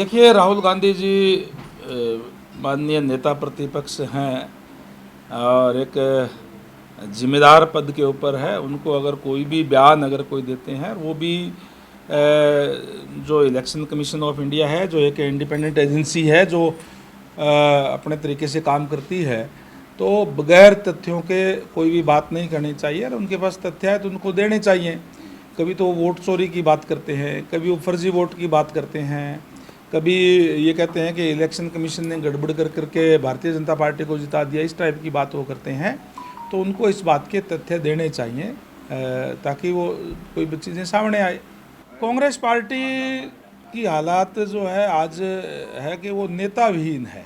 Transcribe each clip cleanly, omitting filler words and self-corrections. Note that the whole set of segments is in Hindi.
देखिए, राहुल गांधी जी माननीय नेता प्रतिपक्ष हैं और एक जिम्मेदार पद के ऊपर है। उनको अगर कोई भी बयान अगर कोई देते हैं, वो भी जो इलेक्शन कमीशन ऑफ इंडिया है, जो एक इंडिपेंडेंट एजेंसी है जो अपने तरीके से काम करती है, तो बगैर तथ्यों के कोई भी बात नहीं करनी चाहिए। और उनके पास तथ्य है तो उनको देने चाहिए। कभी तो वोट चोरी की बात करते हैं, कभी वो फर्जी वोट की बात करते हैं, कभी ये कहते हैं कि इलेक्शन कमीशन ने गड़बड़ कर करके भारतीय जनता पार्टी को जिता दिया, इस टाइप की बात वो करते हैं। तो उनको इस बात के तथ्य देने चाहिए ताकि वो कोई भी चीज़ें सामने आए। कांग्रेस पार्टी की हालात जो है आज है कि वो नेता विहीन है,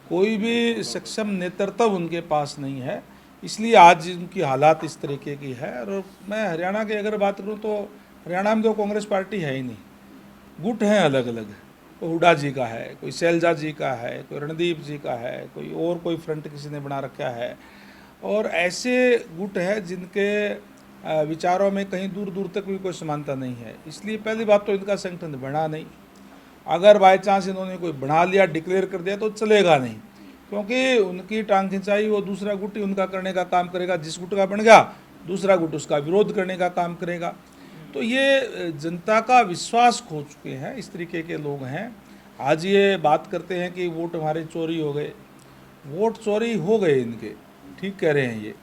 कोई भी सक्षम नेतृत्व उनके पास नहीं है, इसलिए आज उनकी हालात इस तरीके की है। और मैं हरियाणा की अगर बात करूं तो हरियाणा में तो कांग्रेस पार्टी है ही नहीं, गुट हैं अलग अलग। कोई हुड्डा जी का है, कोई शैलजा जी का है, कोई रणदीप जी का है, कोई फ्रंट किसी ने बना रखा है। और ऐसे गुट है जिनके विचारों में कहीं दूर दूर तक भी कोई समानता नहीं है। इसलिए पहली बात तो इनका संगठन बना नहीं। अगर बाई चांस इन्होंने कोई बना लिया, डिक्लेयर कर दिया तो चलेगा नहीं, क्योंकि उनकी टांग खिंचाई वो दूसरा गुट ही उनका करने का काम करेगा। जिस गुट का बन गया, दूसरा गुट उसका विरोध करने का काम करेगा। तो ये जनता का विश्वास खो चुके हैं, इस तरीके के लोग हैं। आज ये बात करते हैं कि वोट हमारे चोरी हो गए। वोट चोरी हो गए इनके, ठीक कह रहे हैं ये,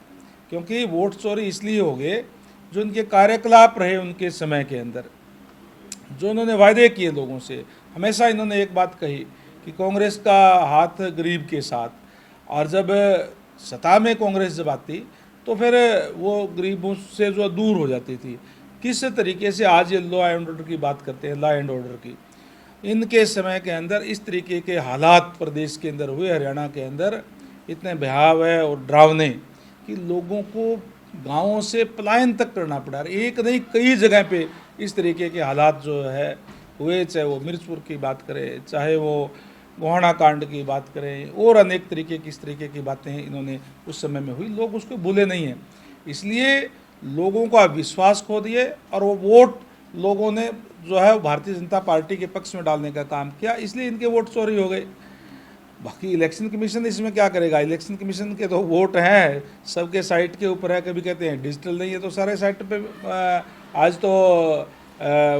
क्योंकि वोट चोरी इसलिए हो गए जो इनके कार्यकलाप रहे उनके समय के अंदर, जो उन्होंने वायदे किए लोगों से। हमेशा इन्होंने एक बात कही कि कांग्रेस का हाथ गरीब के साथ, और जब सत्ता में कांग्रेस जब आती तो फिर वो गरीबों से जो दूर हो जाती थी। किस तरीके से आज ये लॉ एंड ऑर्डर की बात करते हैं, लॉ एंड ऑर्डर की, इनके समय के अंदर इस तरीके के हालात प्रदेश के अंदर हुए, हरियाणा के अंदर इतने भयावह है और डरावने कि लोगों को गांवों से पलायन तक करना पड़ा। एक नहीं, कई जगह पे इस तरीके के हालात जो है हुए, चाहे वो मिर्चपुर की बात करें, चाहे वो गोहाना कांड की बात करें, और अनेक तरीके की इस तरीके की बातें इन्होंने उस समय में हुई। लोग उसको भूले नहीं हैं, इसलिए लोगों का विश्वास खो दिए और वो वोट लोगों ने जो है भारतीय जनता पार्टी के पक्ष में डालने का काम किया, इसलिए इनके वोट चोरी हो गए। बाकी इलेक्शन कमीशन इसमें क्या करेगा? इलेक्शन कमीशन के तो वोट हैं, सबके साइट के ऊपर है। कभी कहते हैं डिजिटल नहीं है, तो सारे साइट पे आज तो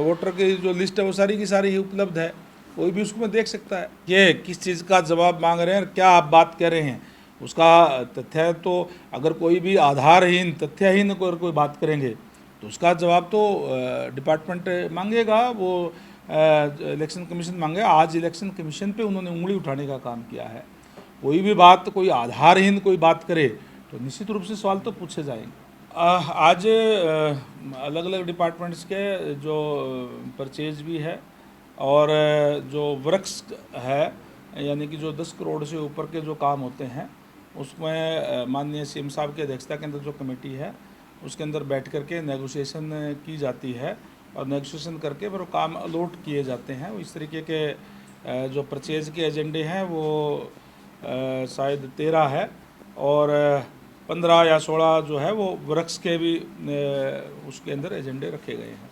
वोटर की जो लिस्ट है वो सारी की सारी ही उपलब्ध है, कोई भी उसको देख सकता है। ये किस चीज़ का जवाब मांग रहे हैं, क्या आप बात कर रहे हैं, उसका तथ्य तो अगर कोई भी आधारहीन तथ्यहीन अगर कोई बात करेंगे तो उसका जवाब तो डिपार्टमेंट मांगेगा, वो इलेक्शन कमीशन मांगेगा। आज इलेक्शन कमीशन पे उन्होंने उंगली उठाने का काम किया है। कोई भी बात, कोई आधारहीन कोई बात करे तो निश्चित रूप से सवाल तो पूछे जाएंगे। आज अलग अलग डिपार्टमेंट्स के जो परचेज भी है और जो वर्क्स है, यानी कि जो 10 करोड़ से ऊपर के जो काम होते हैं, उसमें माननीय सीएम साहब की अध्यक्षता के अंदर जो कमेटी है उसके अंदर बैठ करके नेगोशिएशन की जाती है और नेगोशिएशन करके फिर काम अलॉट किए जाते हैं। इस तरीके के जो परचेज के एजेंडे हैं वो शायद 13 है और 15 या 16 जो है वो वर्क्स के भी उसके अंदर एजेंडे रखे गए हैं।